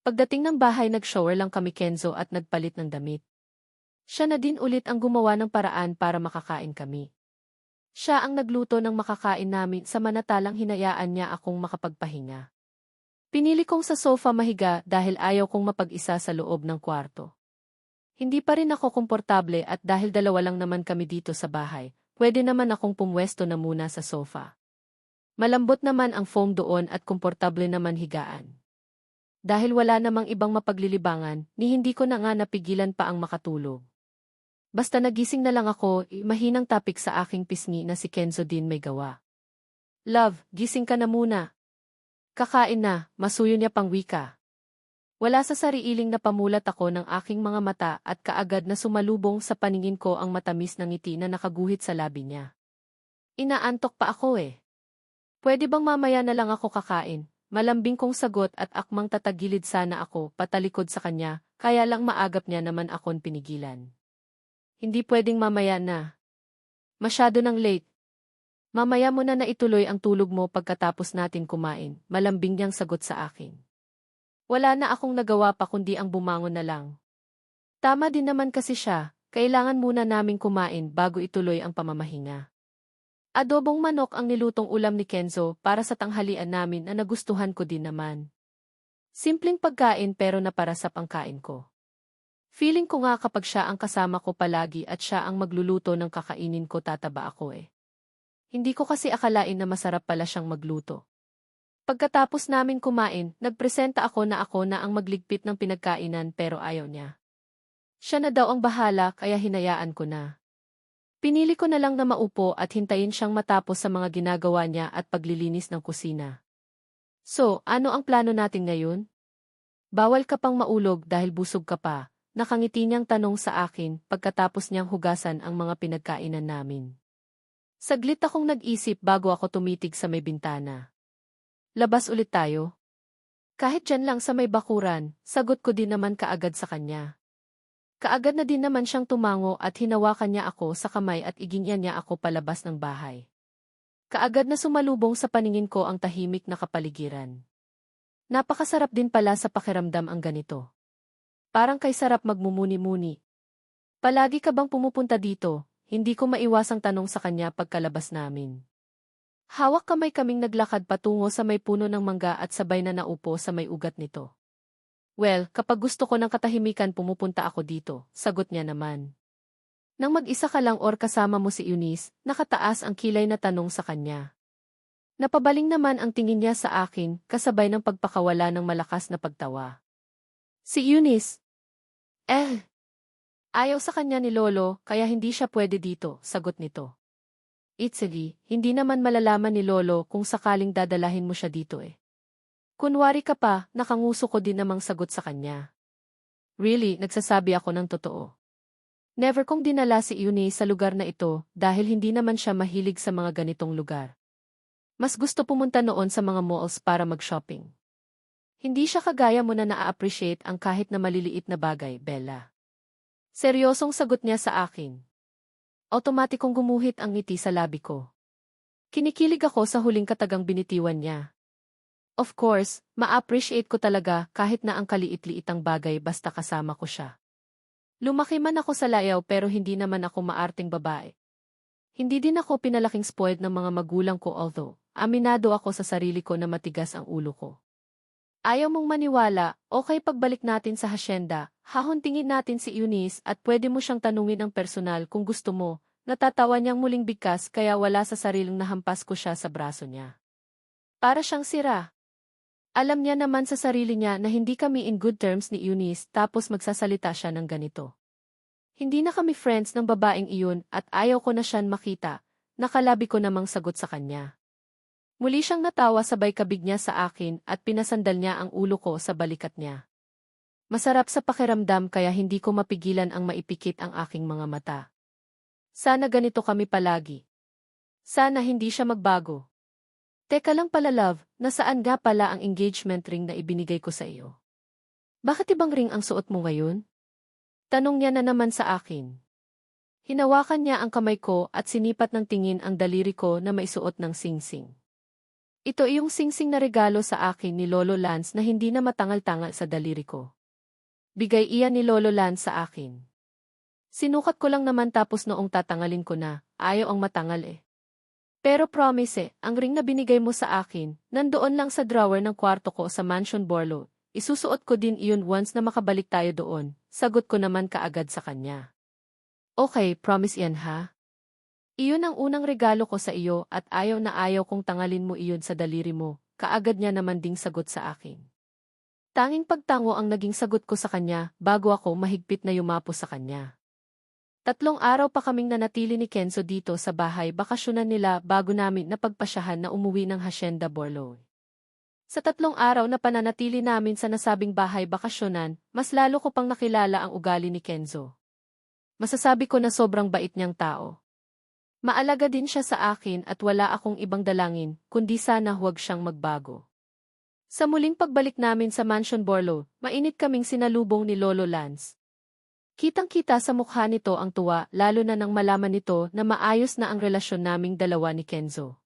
Pagdating ng bahay nag-shower lang kami Kenzo at nagpalit ng damit. Siya na din ulit ang gumawa ng paraan para makakain kami. Siya ang nagluto ng makakain namin samantalang hinayaan niya akong makapagpahinga. Pinili kong sa sofa mahiga dahil ayaw kong mapag-isa sa loob ng kwarto. Hindi pa rin ako komportable at dahil dalawa lang naman kami dito sa bahay, pwede naman akong pumwesto na muna sa sofa. Malambot naman ang foam doon at komportable naman higaan. Dahil wala namang ibang mapaglilibangan, ni hindi ko na nga napigilan pa ang makatulog. Basta nagising na lang ako, mahinang tapik sa aking pisngi na si Kenzo din may gawa. Love, gising ka na muna. Kakain na, masuyo niya pang wika. Wala sa sariiling napamulat ako ng aking mga mata at kaagad na sumalubong sa paningin ko ang matamis na ngiti na nakaguhit sa labi niya. Inaantok pa ako eh. Pwede bang mamaya na lang ako kakain? Malambing kong sagot at akmang tatagilid sana ako patalikod sa kanya, kaya lang maagap niya naman akon pinigilan. Hindi pwedeng mamaya na. Masyado nang late. Mamaya mo na ituloy ang tulog mo pagkatapos natin kumain, malambing niyang sagot sa akin. Wala na akong nagawa pa kundi ang bumangon na lang. Tama din naman kasi siya, kailangan muna naming kumain bago ituloy ang pamamahinga. Adobong manok ang nilutong ulam ni Kenzo para sa tanghalian namin na nagustuhan ko din naman. Simpleng pagkain pero naparasap ang kain ko. Feeling ko nga kapag siya ang kasama ko palagi at siya ang magluluto ng kakainin ko tataba ako eh. Hindi ko kasi akalain na masarap pala siyang magluto. Pagkatapos namin kumain, nagpresenta ako na ang magligpit ng pinagkainan pero ayaw niya. Siya na daw ang bahala kaya hinayaan ko na. Pinili ko na lang na maupo at hintayin siyang matapos sa mga ginagawa niya at paglilinis ng kusina. So, ano ang plano natin ngayon? Bawal ka pang maulog dahil busog ka pa, nakangiti niyang tanong sa akin pagkatapos niyang hugasan ang mga pinagkainan namin. Saglit akong nag-isip bago ako tumitig sa may bintana. Labas ulit tayo? Kahit dyan lang sa may bakuran, sagot ko din naman kaagad sa kanya. Kaagad na din naman siyang tumango at hinawakan niya ako sa kamay at igingyan niya ako palabas ng bahay. Kaagad na sumalubong sa paningin ko ang tahimik na kapaligiran. Napakasarap din pala sa pakiramdam ang ganito. Parang kay sarap magmumuni-muni. Palagi ka bang pumupunta dito? Hindi ko maiwasang tanong sa kanya pagkalabas namin. Hawak kamay kaming naglakad patungo sa may puno ng mangga at sabay na naupo sa may ugat nito. Well, kapag gusto ko ng katahimikan pumupunta ako dito, sagot niya naman. Nang mag-isa ka lang or kasama mo si Eunice, nakataas ang kilay na tanong sa kanya. Napabaling naman ang tingin niya sa akin, kasabay ng pagpakawala ng malakas na pagtawa. Si Eunice? Ayaw sa kanya ni Lolo, kaya hindi siya pwede dito, sagot nito. Itsali, hindi naman malalaman ni Lolo kung sakaling dadalahin mo siya dito eh. Kunwari ka pa, nakanguso ko din namang sagot sa kanya. Really, nagsasabi ako ng totoo. Never kong dinala si Eunice sa lugar na ito dahil hindi naman siya mahilig sa mga ganitong lugar. Mas gusto pumunta noon sa mga malls para mag-shopping. Hindi siya kagaya mo na na-appreciate ang kahit na maliliit na bagay, Bella. Seryosong sagot niya sa akin. Otomatikong gumuhit ang ngiti sa labi ko. Kinikilig ako sa huling katagang binitiwan niya. Of course, ma-appreciate ko talaga kahit na ang kaliit-liitang bagay basta kasama ko siya. Lumaki man ako sa layaw pero hindi naman ako maarting babae. Hindi din ako pinalaking spoiled ng mga magulang ko although, aminado ako sa sarili ko na matigas ang ulo ko. Ayaw mong maniwala, okay pagbalik natin sa hasyenda, hahuntingin natin si Eunice at pwede mo siyang tanungin ang personal kung gusto mo, natatawa niyang muling bigkas kaya wala sa sariling nahampas ko siya sa braso niya. Para siyang sira. Alam niya naman sa sarili niya na hindi kami in good terms ni Eunice tapos magsasalita siya ng ganito. Hindi na kami friends ng babaeng iyon at ayaw ko na siyan makita, nakalabi ko namang sagot sa kanya. Muli siyang natawa sabay kabig niya sa akin at pinasandal niya ang ulo ko sa balikat niya. Masarap sa pakiramdam kaya hindi ko mapigilan ang maipikit ang aking mga mata. Sana ganito kami palagi. Sana hindi siya magbago. Teka lang pala love, nasaan nga pala ang engagement ring na ibinigay ko sa iyo? Bakit ibang ring ang suot mo ngayon? Tanong niya na naman sa akin. Hinawakan niya ang kamay ko at sinipat ng tingin ang daliri ko na maisuot ng singsing. Ito iyong singsing na regalo sa akin ni Lolo Lance na hindi na matangal-tangal sa daliri ko. Bigay iyan ni Lolo Lance sa akin. Sinukat ko lang naman tapos noong tatangalin ko na, ayaw ang matangal eh. Pero promise ang ring na binigay mo sa akin, nandoon lang sa drawer ng kwarto ko sa Mansion Borlo. Isusuot ko din iyon once na makabalik tayo doon, sagot ko naman kaagad sa kanya. Okay, promise yan ha? Iyon ang unang regalo ko sa iyo at ayaw na ayaw kong tangalin mo iyon sa daliri mo, kaagad niya naman ding sagot sa akin. Tanging pagtango ang naging sagot ko sa kanya bago ako mahigpit na yumapo sa kanya. 3 araw pa kaming nanatili ni Kenzo dito sa bahay bakasyonan nila bago namin napagpasyahan na umuwi ng Hacienda Borlo. Sa 3 araw na pananatili namin sa nasabing bahay bakasyonan, mas lalo ko pang nakilala ang ugali ni Kenzo. Masasabi ko na sobrang bait niyang tao. Maalaga din siya sa akin at wala akong ibang dalangin, kundi sana huwag siyang magbago. Sa muling pagbalik namin sa Mansion Borlo, mainit kaming sinalubong ni Lolo Lance. Kitang-kita sa mukha nito ang tuwa lalo na nang malaman nito na maayos na ang relasyon naming dalawa ni Kenzo.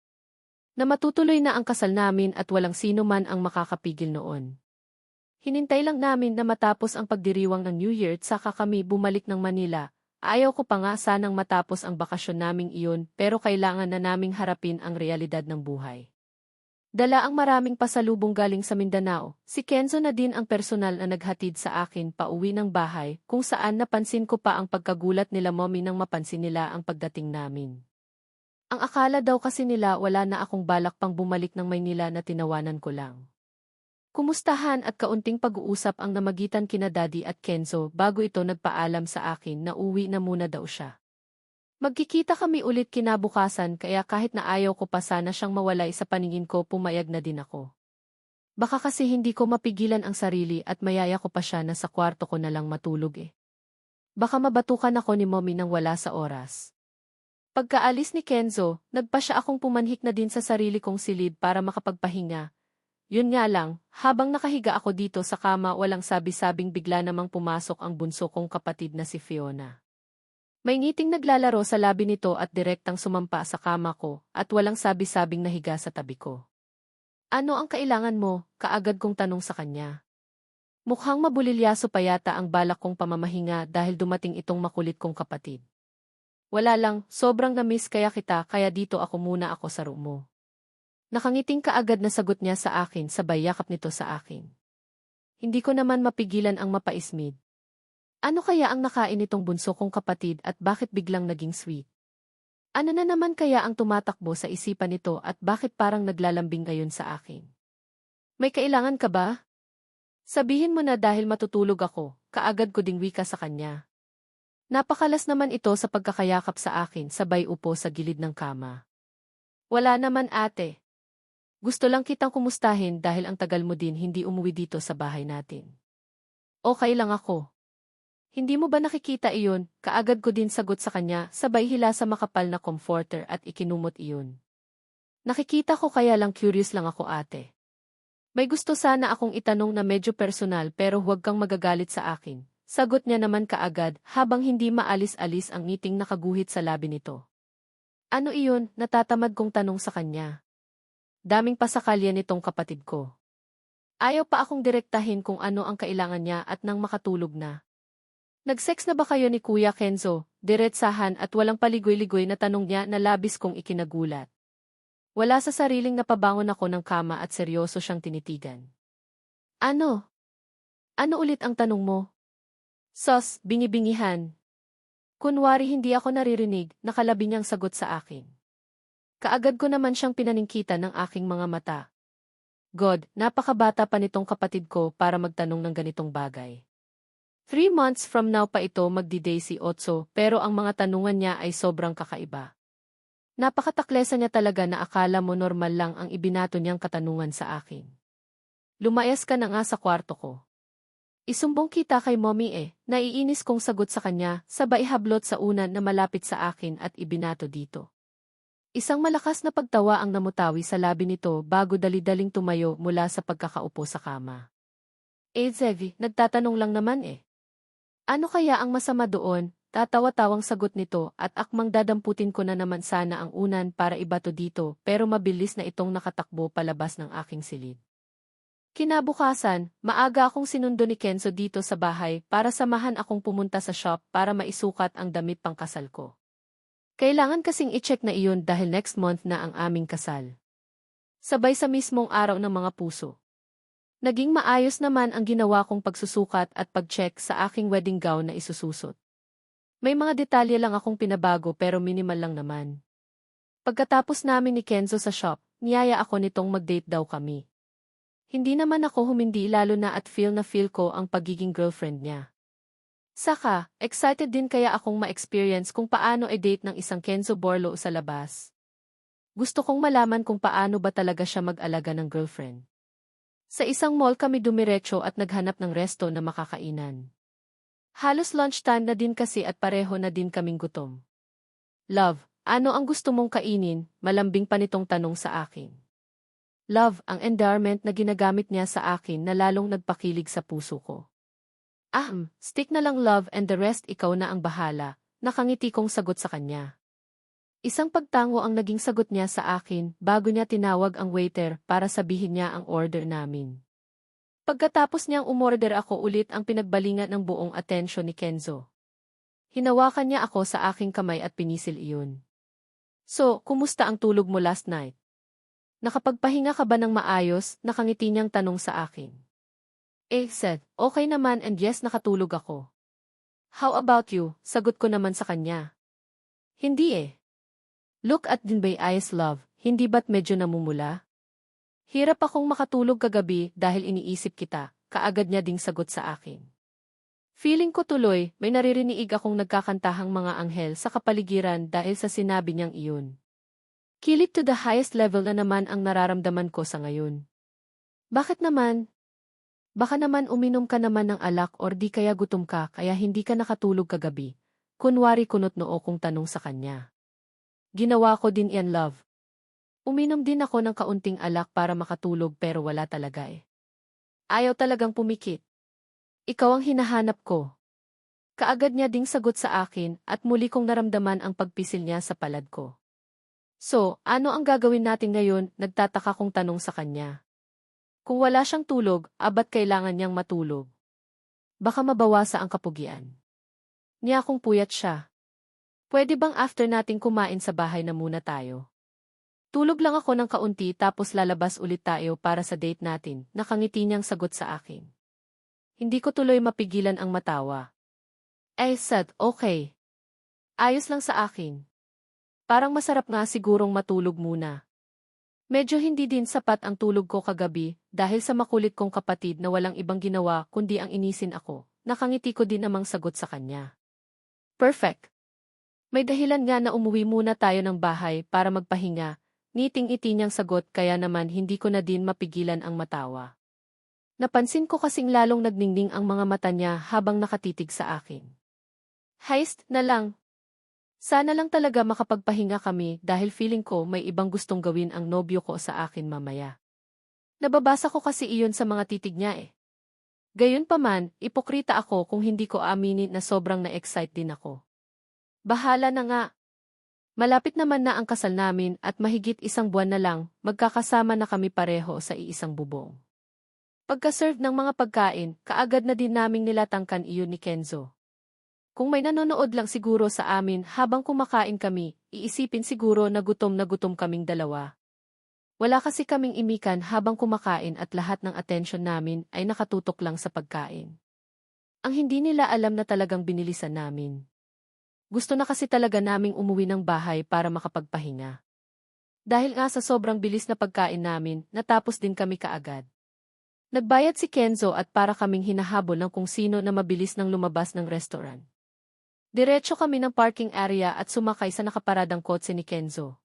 Na matutuloy na ang kasal namin at walang sino man ang makakapigil noon. Hinintay lang namin na matapos ang pagdiriwang ng New Year at saka kami bumalik ng Manila. Ayaw ko pa nga sanang matapos ang bakasyon naming iyon pero kailangan na naming harapin ang realidad ng buhay. Dala ang maraming pasalubong galing sa Mindanao, si Kenzo na din ang personal na naghatid sa akin pauwi ng bahay kung saan napansin ko pa ang pagkagulat nila mommy nang mapansin nila ang pagdating namin. Ang akala daw kasi nila wala na akong balak pang bumalik ng Maynila na tinawanan ko lang. Kumustahan at kaunting pag-uusap ang namagitan kina Daddy at Kenzo bago ito nagpaalam sa akin na uwi na muna daw siya. Magkikita kami ulit kinabukasan kaya kahit na ayaw ko pa sana siyang mawalay sa paningin ko pumayag na din ako. Baka kasi hindi ko mapigilan ang sarili at mayaya ko pa siya na sa kwarto ko na lang matulog eh. Baka mabatukan ako ni mommy nang wala sa oras. Pagkaalis ni Kenzo, nagpa siya akong pumanhik na din sa sarili kong silid para makapagpahinga. Yun nga lang, habang nakahiga ako dito sa kama walang sabi-sabing bigla namang pumasok ang bunso kong kapatid na si Fiona. May ngiting naglalaro sa labi nito at direktang sumampa sa kama ko at walang sabi-sabing nahiga sa tabi ko. Ano ang kailangan mo? Kaagad kong tanong sa kanya. Mukhang mabulilyaso pa yata ang balak kong pamamahinga dahil dumating itong makulit kong kapatid. Wala lang, sobrang na-miss kaya kita kaya dito ako muna ako sa room mo. Nakangiting kaagad na sagot niya sa akin sabay yakap nito sa akin. Hindi ko naman mapigilan ang mapaismid. Ano kaya ang nakain nitong bunso kong kapatid at bakit biglang naging sweet? Ano na naman kaya ang tumatakbo sa isipan nito at bakit parang naglalambing ngayon sa akin? May kailangan ka ba? Sabihin mo na dahil matutulog ako, kaagad ko ding wika sa kanya. Napakalas naman ito sa pagkakayakap sa akin sabay upo sa gilid ng kama. Wala naman ate. Gusto lang kitang kumustahin dahil ang tagal mo din hindi umuwi dito sa bahay natin. Okay lang ako. Hindi mo ba nakikita iyon? Kaagad ko din sagot sa kanya, sabay hila sa makapal na comforter at ikinumot iyon. Nakikita ko kaya lang curious lang ako ate. May gusto sana akong itanong na medyo personal pero huwag kang magagalit sa akin. Sagot niya naman kaagad habang hindi maalis-alis ang ngiting nakaguhit sa labi nito. Ano iyon? Natatamad kong tanong sa kanya. Daming pasakalya nitong kapatid ko. Ayaw pa akong direktahin kung ano ang kailangan niya at nang makatulog na. Nag-sex na ba kayo ni Kuya Kenzo? Diretsahan at walang paligoy-ligoy na tanong niya na labis kong ikinagulat. Wala sa sariling napabangon ako ng kama at seryoso siyang tinitigan. Ano? Ano ulit ang tanong mo? Sos, bingi-bingihan. Kunwari hindi ako naririnig, nakalabi niyang sagot sa akin. Kaagad ko naman siyang pinaningkitan ng aking mga mata. God, napakabata pa nitong kapatid ko para magtanong ng ganitong bagay. 3 months from now pa ito magdi-day si Otso pero ang mga tanungan niya ay sobrang kakaiba. Napakataklesa niya talaga na akala mo normal lang ang ibinato niyang katanungan sa akin. Lumayas ka na nga sa kwarto ko. Isumbong kita kay mommy naiinis kong sagot sa kanya sabay hablot sa unan na malapit sa akin at ibinato dito. Isang malakas na pagtawa ang namutawi sa labi nito bago dali-daling tumayo mula sa pagkakaupo sa kama. Zevi, nagtatanong lang naman Ano kaya ang masama doon? tatawa-tawang sagot nito at akmang dadamputin ko na naman sana ang unan para ibato dito pero mabilis na itong nakatakbo palabas ng aking silid. Kinabukasan, maaga akong sinundo ni Kenzo dito sa bahay para samahan akong pumunta sa shop para maisukat ang damit pangkasal ko. Kailangan kasing i-check na iyon dahil next month na ang aming kasal. Sabay sa mismong araw ng mga puso. Naging maayos naman ang ginawa kong pagsusukat at pag-check sa aking wedding gown na isususot. May mga detalye lang akong pinabago pero minimal lang naman. Pagkatapos namin ni Kenzo sa shop, niyaya ako nitong mag-date daw kami. Hindi naman ako humindi lalo na at feel ko ang pagiging girlfriend niya. Saka, excited din kaya akong ma-experience kung paano i-date ng isang Kenzo Borlo sa labas. Gusto kong malaman kung paano ba talaga siya mag-alaga ng girlfriend. Sa isang mall kami dumiretso at naghanap ng resto na makakainan. Halos lunchtime na din kasi at pareho na din kaming gutom. Love, ano ang gusto mong kainin? Malambing pa nitong tanong sa akin. Love, ang endearment na ginagamit niya sa akin na lalong nagpakilig sa puso ko. Stick na lang love and the rest ikaw na ang bahala, nakangiti kong sagot sa kanya. Isang pagtango ang naging sagot niya sa akin bago niya tinawag ang waiter para sabihin niya ang order namin. Pagkatapos niyang umorder ako ulit ang pinagbalingan ng buong atensyon ni Kenzo. Hinawakan niya ako sa aking kamay at pinisil iyon. So, kumusta ang tulog mo last night? Nakapagpahinga ka ba ng maayos? Nakangiti niyang tanong sa akin. Said, okay naman and yes nakatulog ako. How about you? Sagot ko naman sa kanya. Hindi Look at din by eyes love, hindi ba't medyo namumula? Hirap akong makatulog kagabi dahil iniisip kita, kaagad niya ding sagot sa akin. Feeling ko tuloy, may naririnig akong nagkakantahang mga anghel sa kapaligiran dahil sa sinabi niyang iyon. Kilig to the highest level na naman ang nararamdaman ko sa ngayon. Bakit naman? Baka naman uminom ka naman ng alak or di kaya gutom ka kaya hindi ka nakatulog kagabi. Kunwari kunot noo kong tanong sa kanya. Ginawa ko din yan love. Uminom din ako ng kaunting alak para makatulog pero wala talaga Ayaw talagang pumikit. Ikaw ang hinahanap ko. Kaagad niya ding sagot sa akin at muli kong naramdaman ang pagpisil niya sa palad ko. So, ano ang gagawin natin ngayon? Nagtataka kong tanong sa kanya. Kung wala siyang tulog, ba't kailangan niyang matulog? Baka mabawasa ang kapugian. Niya kung puyat siya. Pwede bang after nating kumain sa bahay na muna tayo? Tulog lang ako ng kaunti tapos lalabas ulit tayo para sa date natin, nakangiti niyang sagot sa akin. Hindi ko tuloy mapigilan ang matawa. Said, okay. Ayos lang sa akin. Parang masarap nga sigurong matulog muna. Medyo hindi din sapat ang tulog ko kagabi dahil sa makulit kong kapatid na walang ibang ginawa kundi ang inisin ako. Nakangiti ko din namang sagot sa kanya. Perfect. May dahilan nga na umuwi muna tayo ng bahay para magpahinga. Ngiting-iti niyang sagot kaya naman hindi ko na din mapigilan ang matawa. Napansin ko kasing lalong nagningning ang mga mata niya habang nakatitig sa akin. Heist na lang. Sana lang talaga makapagpahinga kami dahil feeling ko may ibang gustong gawin ang nobyo ko sa akin mamaya. Nababasa ko kasi iyon sa mga titig niya Gayunpaman, ipokrita ako kung hindi ko aminin na sobrang na-excite din ako. Bahala na nga. Malapit naman na ang kasal namin at mahigit isang buwan na lang, magkakasama na kami pareho sa iisang bubong. Pagka-serve ng mga pagkain, kaagad na din naming nilatangkan iyon ni Kenzo. Kung may nanonood lang siguro sa amin habang kumakain kami, iisipin siguro na gutom kaming dalawa. Wala kasi kaming imikan habang kumakain at lahat ng atensyon namin ay nakatutok lang sa pagkain. Ang hindi nila alam na talagang binilisan namin. Gusto na kasi talaga naming umuwi ng bahay para makapagpahinga. Dahil nga sa sobrang bilis na pagkain namin, natapos din kami kaagad. Nagbayad si Kenzo at para kaming hinahabol ng kung sino na mabilis nang lumabas ng restaurant. Diretso kami ng parking area at sumakay sa nakaparadang kotse ni Kenzo.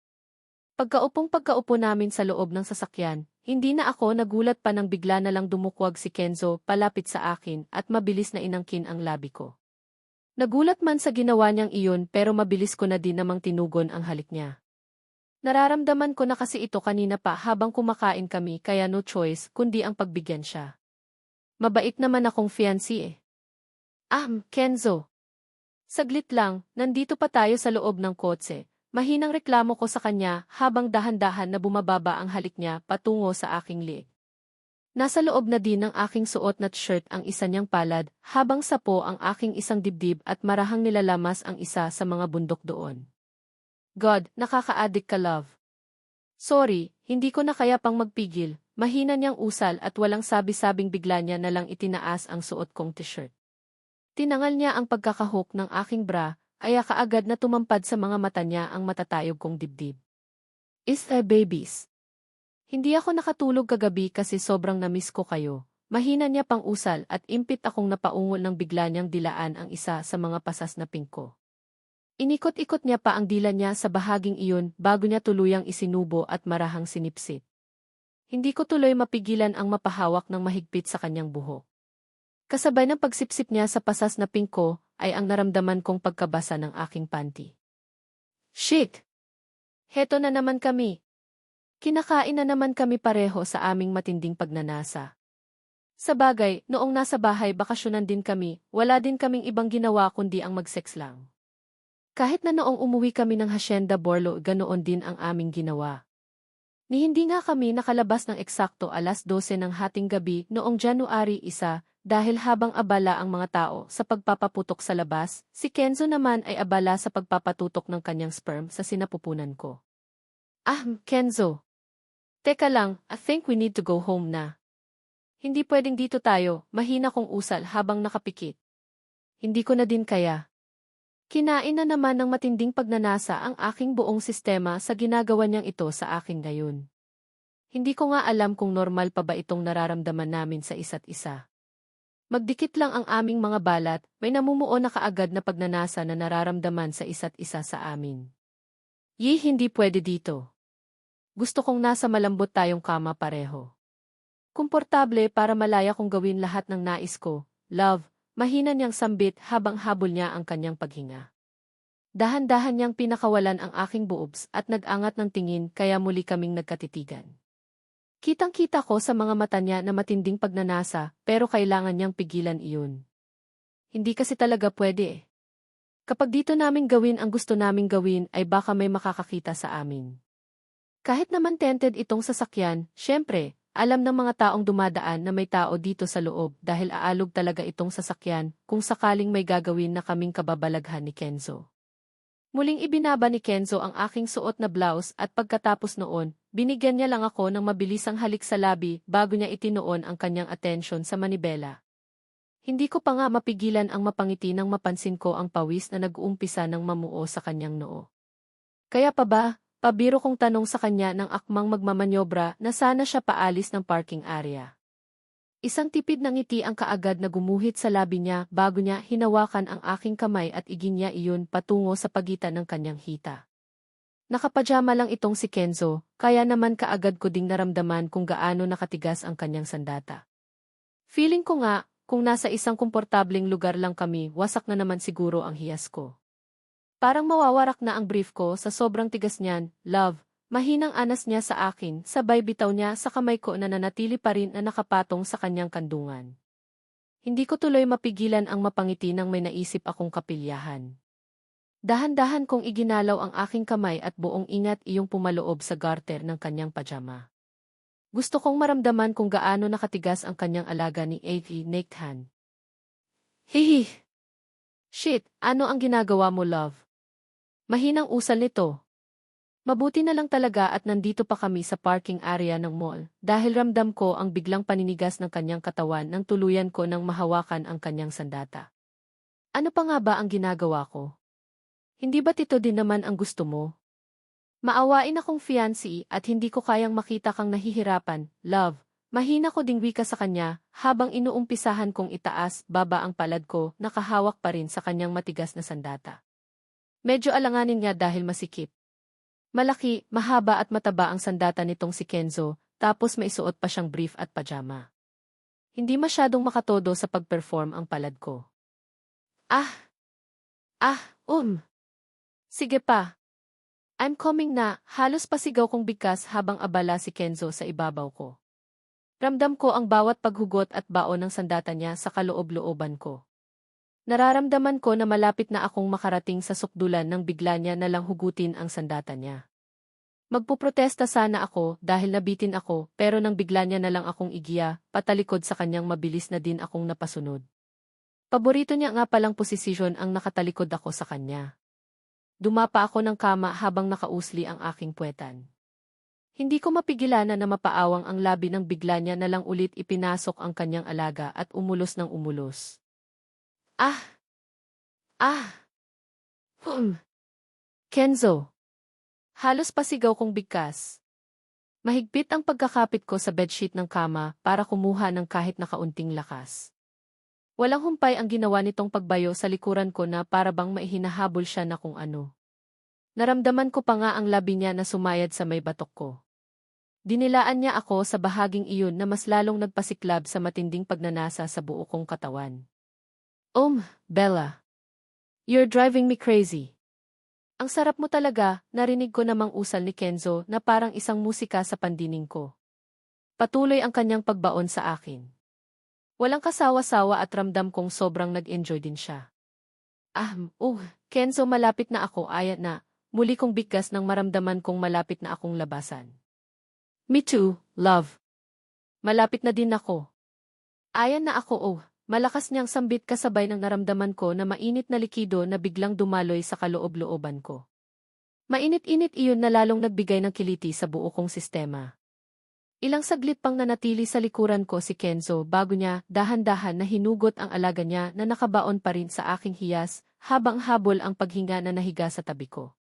Pagkaupo namin sa loob ng sasakyan, hindi na ako nagulat pa nang bigla na lang dumukwag si Kenzo palapit sa akin at mabilis na inangkin ang labi ko. Nagulat man sa ginawa niyang iyon pero mabilis ko na din namang tinugon ang halik niya. Nararamdaman ko na kasi ito kanina pa habang kumakain kami kaya no choice kundi ang pagbigyan siya. Mabait naman akong fiancé Kenzo. Saglit lang, nandito pa tayo sa loob ng kotse. Mahinang reklamo ko sa kanya habang dahan-dahan na bumababa ang halik niya patungo sa aking liig. Nasa loob na din ng aking suot na shirt ang isa niyang palad, habang sapo ang aking isang dibdib at marahang nilalamas ang isa sa mga bundok doon. God, nakaka-addict ka, love. Sorry, hindi ko na kaya pang magpigil. Mahina niyang usal at walang sabi-sabing bigla niya na lang itinaas ang suot kong t-shirt. Tinangal niya ang pagkakahok ng aking bra, kaya kaagad na tumampad sa mga mata niya ang matatayog kong dibdib. Is babies? Hindi ako nakatulog kagabi kasi sobrang namiss ko kayo. Mahina niya pang usal at impit akong napaungol ng bigla niyang dilaan ang isa sa mga pasas na pingko. Inikot-ikot niya pa ang dila niya sa bahaging iyon bago niya tuluyang isinubo at marahang sinipsip. Hindi ko tuloy mapigilan ang mapahawak ng mahigpit sa kanyang buhok. Kasabay ng pagsipsip niya sa pasas na pingko ay ang naramdaman kong pagkabasa ng aking panty. Shit! Heto na naman kami. Kinakain na naman kami pareho sa aming matinding pagnanasa. Sa bagay, noong nasa bahay bakasyonan din kami, wala din kaming ibang ginawa kundi ang mag-sex lang. Kahit na noong umuwi kami ng Hacienda Borlo, ganoon din ang aming ginawa. Ni hindi nga kami nakalabas ng eksakto alas 12 ng hating gabi noong January 1 dahil habang abala ang mga tao sa pagpapaputok sa labas, si Kenzo naman ay abala sa pagpapatutok ng kanyang sperm sa sinapupunan ko. Kenzo. Teka lang, I think we need to go home na. Hindi pwedeng dito tayo, mahina kong usal habang nakapikit. Hindi ko na din kaya. Kinain na naman ng matinding pagnanasa ang aking buong sistema sa ginagawa niyang ito sa akin ngayon. Hindi ko nga alam kung normal pa ba itong nararamdaman namin sa isa't isa. Magdikit lang ang aming mga balat, may namumuo na kaagad na pagnanasa na nararamdaman sa isa't isa sa amin. Hindi pwede dito. Gusto kong nasa malambot tayong kama pareho. Komportable para malaya kong gawin lahat ng nais ko, love, mahina niyang sambit habang habol niya ang kanyang paghinga. Dahan-dahan niyang pinakawalan ang aking boobs at nag-angat ng tingin kaya muli kaming nagkatitigan. Kitang-kita ko sa mga mata niya na matinding pagnanasa pero kailangan niyang pigilan iyon. Hindi kasi talaga pwede eh. Kapag dito namin gawin ang gusto naming gawin ay baka may makakakita sa amin. Kahit naman tented itong sasakyan, syempre, alam ng mga taong dumadaan na may tao dito sa loob dahil aalog talaga itong sasakyan kung sakaling may gagawin na kaming kababalaghan ni Kenzo. Muling ibinaba ni Kenzo ang aking suot na blouse at pagkatapos noon, binigyan niya lang ako ng mabilisang halik sa labi bago niya itinoon ang kanyang atensyon sa manibela. Hindi ko pa nga mapigilan ang mapangiti nang mapansin ko ang pawis na nag-uumpisa ng mamuo sa kanyang noo. Kaya pa ba? Pabiro kong tanong sa kanya ng akmang magmamanyobra na sana siya paalis ng parking area. Isang tipid ng ngiti ang kaagad na gumuhit sa labi niya bago niya hinawakan ang aking kamay at igin niya iyon patungo sa pagitan ng kanyang hita. Nakapajama lang itong si Kenzo, kaya naman kaagad ko ding naramdaman kung gaano nakatigas ang kanyang sandata. Feeling ko nga, kung nasa isang komportableng lugar lang kami, wasak na naman siguro ang hiyas ko. Parang mawawarak na ang brief ko sa sobrang tigas niyan, love, mahinang anas niya sa akin, sabay bitaw niya sa kamay ko na nanatili pa rin na nakapatong sa kanyang kandungan. Hindi ko tuloy mapigilan ang mapangiti nang may naisip akong kapilyahan. Dahan-dahan kong iginalaw ang aking kamay at buong ingat iyong pumaloob sa garter ng kanyang pajama. Gusto kong maramdaman kung gaano nakatigas ang kanyang alaga ni A.V. Nathan. Hihi! Shit, ano ang ginagawa mo, love? Mahinang usal nito. Mabuti na lang talaga at nandito pa kami sa parking area ng mall dahil ramdam ko ang biglang paninigas ng kanyang katawan nang tuluyan ko nang mahawakan ang kanyang sandata. Ano pa nga ba ang ginagawa ko? Hindi ba't ito din naman ang gusto mo? Maawain akong fiancé at hindi ko kayang makita kang nahihirapan, love. Mahina ko ding wika sa kanya habang inuumpisahan kong itaas baba ang palad ko nakahawak pa rin sa kanyang matigas na sandata. Medyo alanganin niya dahil masikip. Malaki, mahaba at mataba ang sandata nitong si Kenzo, tapos may suot pa siyang brief at pajama. Hindi masyadong makatodo sa pag-perform ang palad ko. Sige pa. I'm coming na, halos pasigaw kong bigkas habang abala si Kenzo sa ibabaw ko. Ramdam ko ang bawat paghugot at baon ng sandata niya sa kaloob-looban ko. Nararamdaman ko na malapit na akong makarating sa sukdulan nang bigla niya nalang hugutin ang sandata niya. Magpuprotesta sana ako dahil nabitin ako pero nang bigla niya nalang akong igiya, patalikod sa kanyang mabilis na din akong napasunod. Paborito niya nga palang posisyon ang nakatalikod ako sa kanya. Dumapa ako ng kama habang nakausli ang aking puwetan. Hindi ko mapigilan na mapaawang ang labi nang bigla niya nalang ulit ipinasok ang kanyang alaga at umulos ng umulos. Ah! Ah! Kenzo! Halos pasigaw kong bigkas. Mahigpit ang pagkakapit ko sa bedsheet ng kama para kumuha ng kahit na kaunting lakas. Walang humpay ang ginawa nitong pagbayo sa likuran ko na para bang maihinahabol siya na kung ano. Naramdaman ko pa nga ang labi niya na sumayad sa may batok ko. Dinilaan niya ako sa bahaging iyon na mas lalong nagpasiklab sa matinding pagnanasa sa buo kong katawan. Bella. You're driving me crazy. Ang sarap mo talaga, narinig ko namang usal ni Kenzo na parang isang musika sa pandining ko. Patuloy ang kanyang pagbaon sa akin. Walang kasawa-sawa at ramdam kong sobrang nag-enjoy din siya. Kenzo, malapit na ako, ayat na. Muli kong bigkas nang maramdaman kong malapit na akong labasan. Me too, love. Malapit na din ako. Ayan na ako. Malakas niyang sambit kasabay ng naramdaman ko na mainit na likido na biglang dumaloy sa kaloob-looban ko. Mainit-init iyon na lalong nagbigay ng kiliti sa buo kong sistema. Ilang saglit pang nanatili sa likuran ko si Kenzo bago niya dahan-dahan na hinugot ang alaga niya na nakabaon pa rin sa aking hiyas habang habol ang paghinga na nahiga sa tabi ko.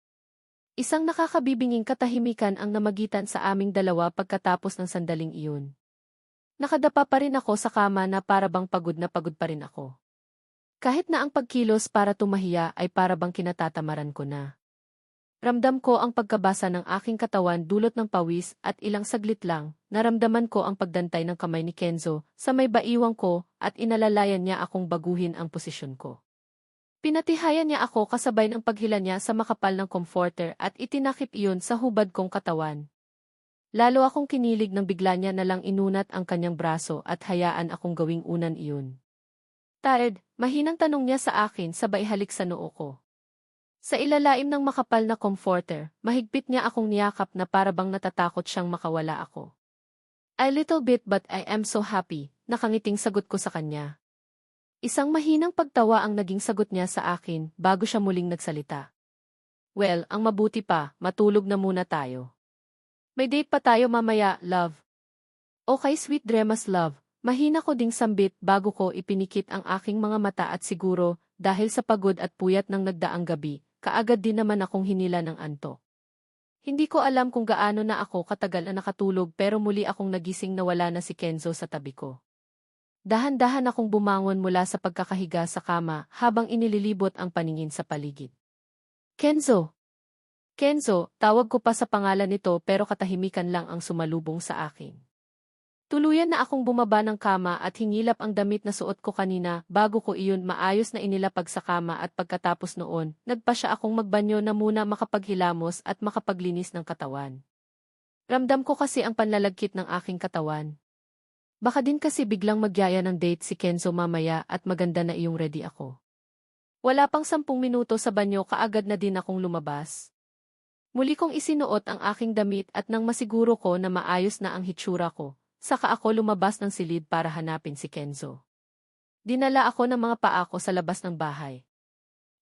Isang nakakabibinging katahimikan ang namagitan sa aming dalawa pagkatapos ng sandaling iyon. Nakadapa pa rin ako sa kama na para bang pagod na pagod pa rin ako. Kahit na ang pagkilos para tumahiya ay para bang kinatatamaran ko na. Ramdam ko ang pagkabasa ng aking katawan dulot ng pawis at ilang saglit lang, naramdaman ko ang pagdantay ng kamay ni Kenzo sa may baiwang ko at inalalayan niya akong baguhin ang posisyon ko. Pinatihayan niya ako kasabay ng paghila niya sa makapal ng comforter at itinakip iyon sa hubad kong katawan. Lalo akong kinilig nang bigla niya nalang inunat ang kanyang braso at hayaan akong gawing unan iyon. Tired, mahinang tanong niya sa akin sabay halik sa noo ko. Sa ilalaim ng makapal na comforter, mahigpit niya akong niyakap na para bang natatakot siyang makawala ako. A little bit but I am so happy, nakangiting sagot ko sa kanya. Isang mahinang pagtawa ang naging sagot niya sa akin bago siya muling nagsalita. Well, ang mabuti pa, matulog na muna tayo. May date pa tayo mamaya, love. Okay, sweet dreams, love. Mahina ko ding sambit bago ko ipinikit ang aking mga mata at siguro, dahil sa pagod at puyat ng nagdaang gabi, kaagad din naman akong hinila ng antok. Hindi ko alam kung gaano na ako katagal na nakatulog pero muli akong nagising na wala na si Kenzo sa tabi ko. Dahan-dahan akong bumangon mula sa pagkakahiga sa kama habang inililibot ang paningin sa paligid. Kenzo! Kenzo, tawag ko pa sa pangalan nito pero katahimikan lang ang sumalubong sa akin. Tuluyan na akong bumaba ng kama at hingilap ang damit na suot ko kanina bago ko iyon maayos na inilapag sa kama at pagkatapos noon, nagpa siya akong magbanyo na muna makapaghilamos at makapaglinis ng katawan. Ramdam ko kasi ang panlalagkit ng aking katawan. Baka din kasi biglang magyaya ng date si Kenzo mamaya at maganda na iyong ready ako. Wala pang 10 minuto sa banyo kaagad na din akong lumabas. Muli kong isinuot ang aking damit at nang masiguro ko na maayos na ang hitsura ko, saka ako lumabas ng silid para hanapin si Kenzo. Dinala ako ng mga paa ko sa labas ng bahay.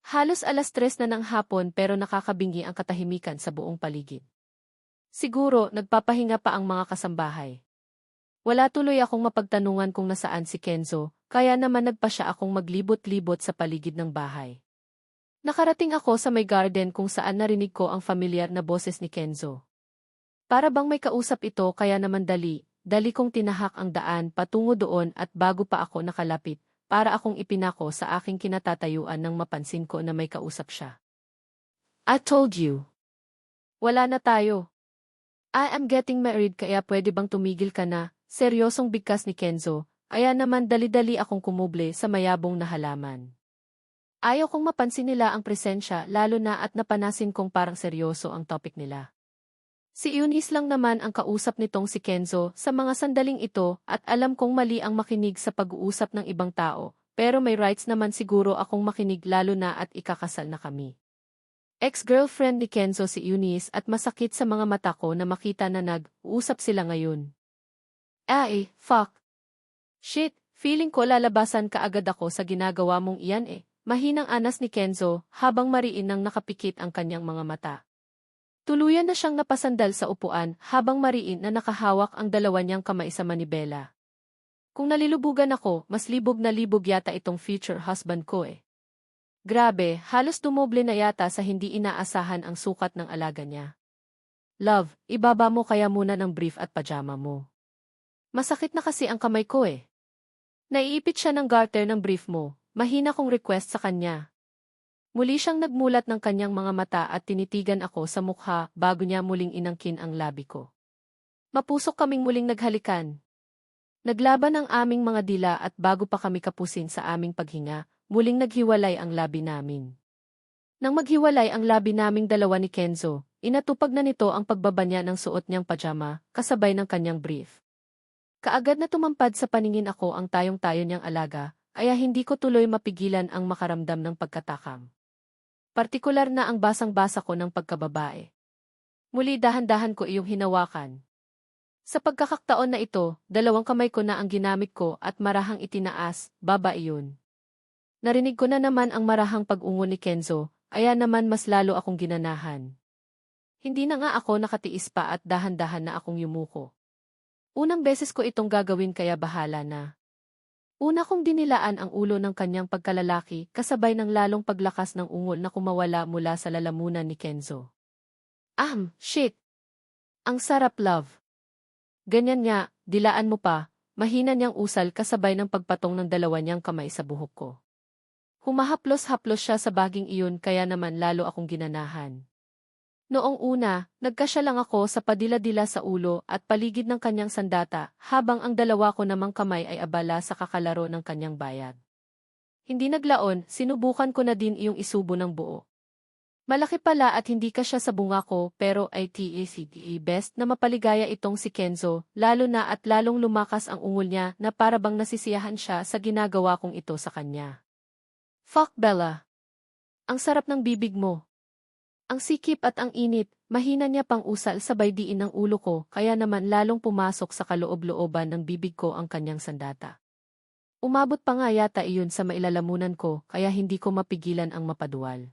Halos 3:00 na ng hapon pero nakakabingi ang katahimikan sa buong paligid. Siguro nagpapahinga pa ang mga kasambahay. Wala tuloy akong mapagtanungan kung nasaan si Kenzo, kaya naman nagpa siya akong maglibot-libot sa paligid ng bahay. Nakarating ako sa may garden kung saan narinig ko ang familiar na boses ni Kenzo. Para bang may kausap ito kaya naman dali kong tinahak ang daan patungo doon at bago pa ako nakalapit, para akong ipinako sa aking kinatatayuan nang mapansin ko na may kausap siya. I told you. Wala na tayo. I am getting married kaya pwede bang tumigil ka na, seryosong bigkas ni Kenzo, kaya naman dali-dali akong kumuble sa mayabong na halaman. Ayaw kong mapansin nila ang presensya lalo na at napanasin kong parang seryoso ang topic nila. Si Eunice lang naman ang kausap nitong si Kenzo sa mga sandaling ito at alam kong mali ang makinig sa pag-uusap ng ibang tao, pero may rights naman siguro akong makinig lalo na at ikakasal na kami. Ex-girlfriend ni Kenzo si Eunice at masakit sa mga mata ko na makita na nag-uusap sila ngayon. Fuck. Shit, feeling ko lalabasan ka agad ako sa ginagawa mong iyan eh. Mahinang anas ni Kenzo habang mariin nang nakapikit ang kanyang mga mata. Tuluyan na siyang napasandal sa upuan habang mariin na nakahawak ang dalawa niyang kamay sa manibela. Kung nalilubugan ako, mas libog na libog yata itong future husband ko eh. Grabe, halos dumoble na yata sa hindi inaasahan ang sukat ng alaga niya. Love, ibaba mo kaya muna ng brief at pajama mo. Masakit na kasi ang kamay ko eh. Naiipit siya ng garter ng brief mo, mahina kong request sa kanya. Muli siyang nagmulat ng kanyang mga mata at tinitigan ako sa mukha bago niya muling inangkin ang labi ko. Mapusok kaming muling naghalikan. Naglaban ang aming mga dila at bago pa kami kapusin sa aming paghinga, muling naghiwalay ang labi namin. Nang maghiwalay ang labi naming dalawa ni Kenzo, inatupag na nito ang pagbaba niya ng suot niyang pajama, kasabay ng kanyang brief. Kaagad na tumampad sa paningin ako ang tayong-tayo niyang alaga, kaya hindi ko tuloy mapigilan ang makaramdam ng pagkatakam. Partikular na ang basang-basa ko ng pagkababae. Muli dahan-dahan ko iyong hinawakan. Sa pagkakataon na ito, dalawang kamay ko na ang ginamit ko at marahang itinaas, baba iyon. Narinig ko na naman ang marahang pag-ungo ni Kenzo, kaya naman mas lalo akong ginanahan. Hindi na nga ako nakatiis pa at dahan-dahan na akong yumuko. Unang beses ko itong gagawin kaya bahala na. Una kong dinilaan ang ulo ng kanyang pagkalalaki kasabay ng lalong paglakas ng ungol na kumawala mula sa lalamunan ni Kenzo. Shit! Ang sarap love. Ganyan nga, dilaan mo pa, mahina niyang usal kasabay ng pagpatong ng dalawa niyang kamay sa buhok ko. Humahaplos-haplos siya sa baging iyon kaya naman lalo akong ginanahan. Noong una, nagkasya lang ako sa padila-dila sa ulo at paligid ng kanyang sandata habang ang dalawa ko namang kamay ay abala sa kakalaro ng kanyang bayag. Hindi naglaon, sinubukan ko na din iyong isubo ng buo. Malaki pala at hindi ka siya sa bunga ko pero ay best na mapaligaya itong si Kenzo, lalo na at lalong lumakas ang ungol niya na parabang nasisiyahan siya sa ginagawa kong ito sa kanya. Fuck Bella! Ang sarap ng bibig mo. Ang sikip at ang init, mahina niya pang usal sabay diin ng ulo ko kaya naman lalong pumasok sa kaloob-looban ng bibig ko ang kanyang sandata. Umabot pa nga yata iyon sa mailalamunan ko kaya hindi ko mapigilan ang mapaduwal.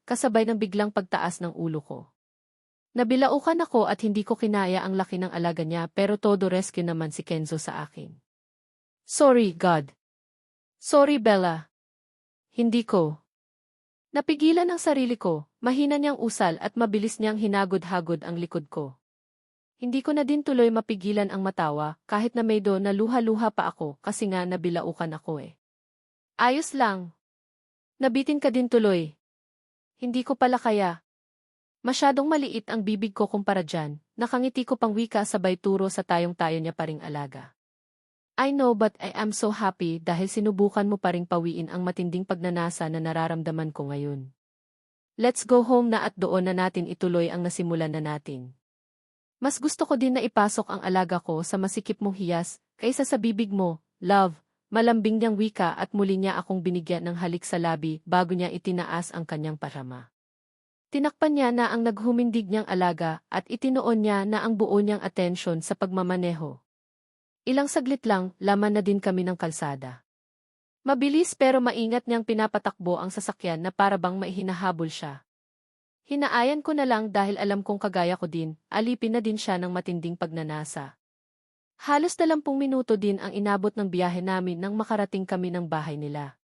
Kasabay ng biglang pagtaas ng ulo ko. Nabilaukan ako at hindi ko kinaya ang laki ng alaga niya pero todo rescue naman si Kenzo sa akin. Sorry, God. Sorry, Bella. Hindi ko. Napigilan ang sarili ko, mahina niyang usal at mabilis niyang hinagod-hagod ang likod ko. Hindi ko na din tuloy mapigilan ang matawa kahit na medyo naluha-luha pa ako kasi nga nabilaukan ako eh. Ayos lang. Nabitin ka din tuloy. Hindi ko pala kaya. Masyadong maliit ang bibig ko kumpara dyan, nakangiti ko pang wika sabay turo sa tayong-tayo niya paring alaga. I know but I am so happy dahil sinubukan mo pa ring pawiin ang matinding pagnanasa na nararamdaman ko ngayon. Let's go home na at doon na natin ituloy ang nasimulan na natin. Mas gusto ko din na ipasok ang alaga ko sa masikip mong hiyas kaysa sa bibig mo, love, malambing niyang wika at muli niya akong binigyan ng halik sa labi bago niya itinaas ang kanyang parama. Tinakpan niya na ang naghumindig niyang alaga at itinoon niya na ang buo niyang atensyon sa pagmamaneho. Ilang saglit lang, laman na din kami ng kalsada. Mabilis pero maingat niyang pinapatakbo ang sasakyan na parabang maihinahabol siya. Hinaayan ko na lang dahil alam kong kagaya ko din, alipin na din siya ng matinding pagnanasa. Halos 20 minuto din ang inabot ng biyahe namin nang makarating kami ng bahay nila.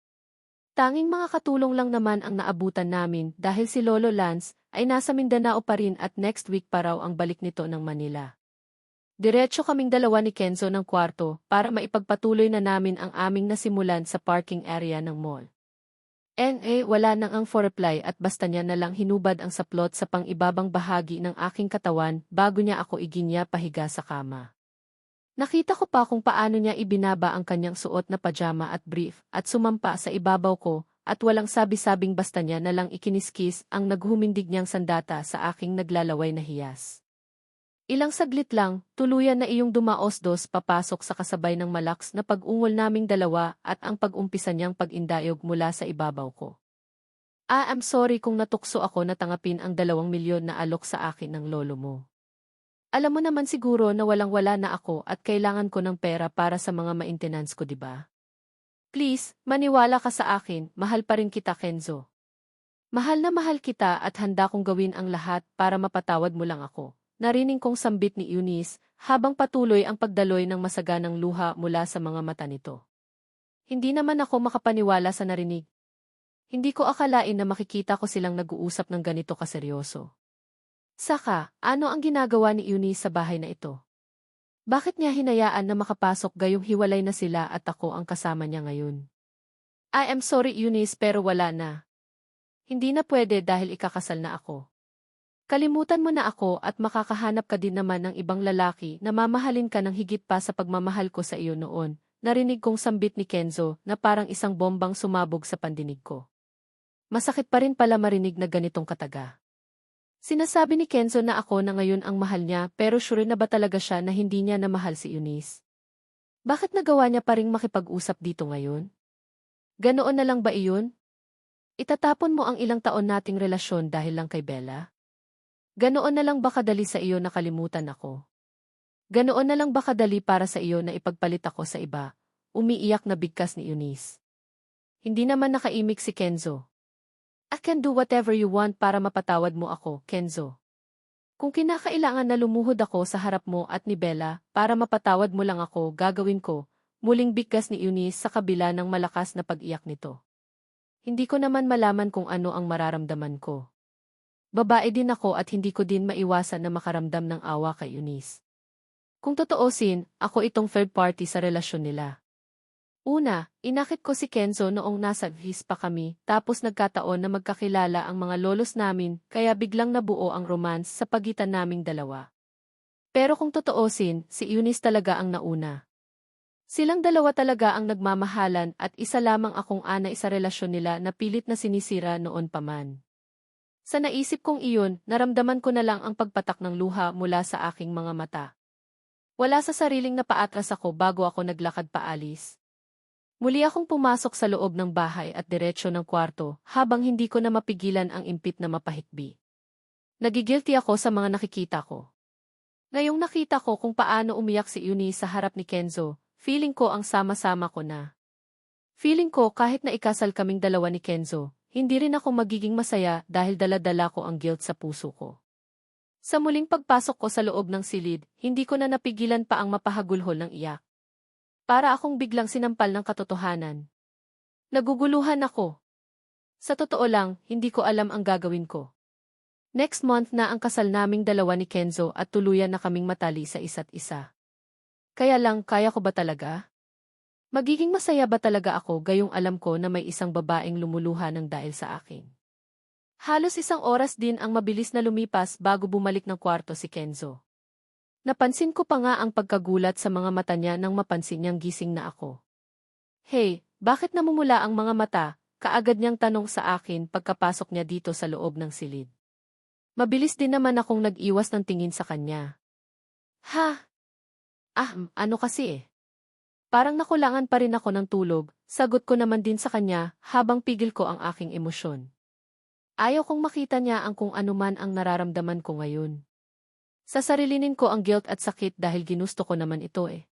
Tanging mga katulong lang naman ang naabutan namin dahil si Lolo Lance ay nasa Mindanao pa rin at next week pa raw ang balik nito ng Manila. Diretso kaming dalawa ni Kenzo ng kwarto para maipagpatuloy na namin ang aming nasimulan sa parking area ng mall. Wala nang ang foreply at basta niya na lang hinubad ang saplot sa pang-ibabang bahagi ng aking katawan bago niya ako iginya pahiga sa kama. Nakita ko pa kung paano niya ibinaba ang kanyang suot na pajama at brief at sumampa sa ibabaw ko at walang sabi-sabing basta niya na lang ikiniskis ang naghumindig niyang sandata sa aking naglalaway na hiyas. Ilang saglit lang, tuluyan na iyong dumaos-dos papasok sa kasabay ng malaks na pag-ungol naming dalawa at ang pag-umpisa niyang pag-indayog mula sa ibabaw ko. I'm sorry kung natukso ako na tangapin ang 2 milyon na alok sa akin ng lolo mo. Alam mo naman siguro na walang-wala na ako at kailangan ko ng pera para sa mga maintenance ko, di ba? Please, maniwala ka sa akin, mahal pa rin kita, Kenzo. Mahal na mahal kita at handa kong gawin ang lahat para mapatawad mo lang ako. Narinig kong sambit ni Eunice habang patuloy ang pagdaloy ng masaganang luha mula sa mga mata nito. Hindi naman ako makapaniwala sa narinig. Hindi ko akalain na makikita ko silang nag-uusap ng ganito kaseryoso. Saka, ano ang ginagawa ni Eunice sa bahay na ito? Bakit niya hinayaan na makapasok gayong hiwalay na sila at ako ang kasama niya ngayon? I am sorry Eunice pero wala na. Hindi na pwede dahil ikakasal na ako. Kalimutan mo na ako at makakahanap ka din naman ng ibang lalaki na mamahalin ka ng higit pa sa pagmamahal ko sa iyo noon. Narinig kong sambit ni Kenzo na parang isang bombang sumabog sa pandinig ko. Masakit pa rin pala marinig na ganitong kataga. Sinasabi ni Kenzo na ako na ngayon ang mahal niya pero sure na ba talaga siya na hindi niya na mahal si Eunice? Bakit nagawa niya pa ring makipag-usap dito ngayon? Ganoon na lang ba iyon? Itatapon mo ang ilang taon nating relasyon dahil lang kay Bella? Ganoon na lang ba kadali sa iyo na kalimutan ako? Ganoon na lang ba kadali para sa iyo na ipagpalit ako sa iba? Umiiyak na bigkas ni Eunice. Hindi naman nakaimik si Kenzo. I can do whatever you want para mapatawad mo ako, Kenzo. Kung kinakailangan na lumuhod ako sa harap mo at ni Bella para mapatawad mo lang ako, gagawin ko, muling bigkas ni Eunice sa kabila ng malakas na pag-iyak nito. Hindi ko naman malaman kung ano ang mararamdaman ko. Babae din ako at hindi ko din maiwasan na makaramdam ng awa kay Eunice. Kung totoosin, ako itong third party sa relasyon nila. Una, inakit ko si Kenzo noong nasa his pa kami, tapos nagkataon na magkakilala ang mga lolos namin, kaya biglang nabuo ang romance sa pagitan naming dalawa. Pero kung totoosin, si Eunice talaga ang nauna. Silang dalawa talaga ang nagmamahalan at isa lamang akong anay sa relasyon nila na pilit na sinisira noon pa man. Sa naisip kong iyon, naramdaman ko na lang ang pagpatak ng luha mula sa aking mga mata. Wala sa sariling napaatras ako bago ako naglakad paalis. Muli akong pumasok sa loob ng bahay at diretsyo ng kwarto habang hindi ko na mapigilan ang impit na mapahikbi. Nagigilty ako sa mga nakikita ko. Ngayong nakita ko kung paano umiyak si Eunice sa harap ni Kenzo, feeling ko ang sama-sama ko na. Feeling ko kahit na ikasal kaming dalawa ni Kenzo, hindi rin ako magiging masaya dahil dala-dala ko ang guilt sa puso ko. Sa muling pagpasok ko sa loob ng silid, hindi ko na napigilan pa ang mapahagulhol ng iyak. Para akong biglang sinampal ng katotohanan. Naguguluhan ako. Sa totoo lang, hindi ko alam ang gagawin ko. Next month na ang kasal naming dalawa ni Kenzo at tuluyan na kaming matali sa isa't isa. Kaya lang, kaya ko ba talaga? Magiging masaya ba talaga ako gayong alam ko na may isang babaeng lumuluha ng dahil sa akin? Halos 1 oras din ang mabilis na lumipas bago bumalik ng kwarto si Kenzo. Napansin ko pa nga ang pagkagulat sa mga mata niya nang mapansin niyang gising na ako. Hey, bakit namumula ang mga mata? Kaagad niyang tanong sa akin pagkapasok niya dito sa loob ng silid. Mabilis din naman akong nag-iwas ng tingin sa kanya. Ha? Ano kasi eh? Parang nakulangan pa rin ako ng tulog, sagot ko naman din sa kanya habang pigil ko ang aking emosyon. Ayaw kong makita niya ang kung anuman ang nararamdaman ko ngayon. Sasarilinin ko ang guilt at sakit dahil ginusto ko naman ito eh.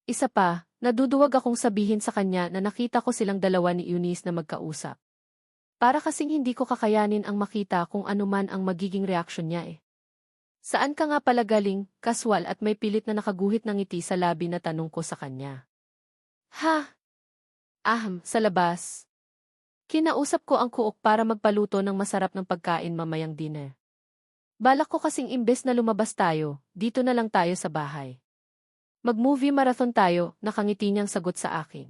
Isa pa, naduduwag akong sabihin sa kanya na nakita ko silang dalawa ni Eunice na magkausap. Para kasing hindi ko kakayanin ang makita kung anuman ang magiging reaksyon niya eh. Saan ka nga pala galing, kaswal at may pilit na nakaguhit ng ngiti sa labi na tanong ko sa kanya. Ha? Sa labas. Kinausap ko ang kuok para magpaluto ng masarap ng pagkain mamayang dinner. Balak ko kasing imbes na lumabas tayo, dito na lang tayo sa bahay. Mag-movie marathon tayo, nakangiti niyang sagot sa akin.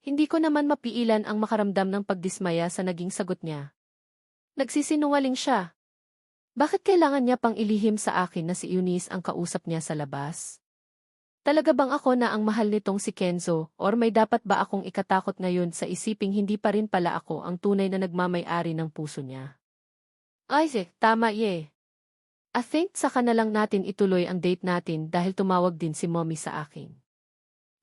Hindi ko naman mapiilan ang makaramdam ng pagdismaya sa naging sagot niya. Nagsisinungaling siya. Bakit kailangan niya pang ilihim sa akin na si Eunice ang kausap niya sa labas? Talaga bang ako na ang mahal nitong si Kenzo, or may dapat ba akong ikatakot ngayon sa isiping hindi pa rin pala ako ang tunay na nagmamay-ari ng puso niya? Ay, tama ye. I think saka na lang natin ituloy ang date natin dahil tumawag din si mommy sa akin.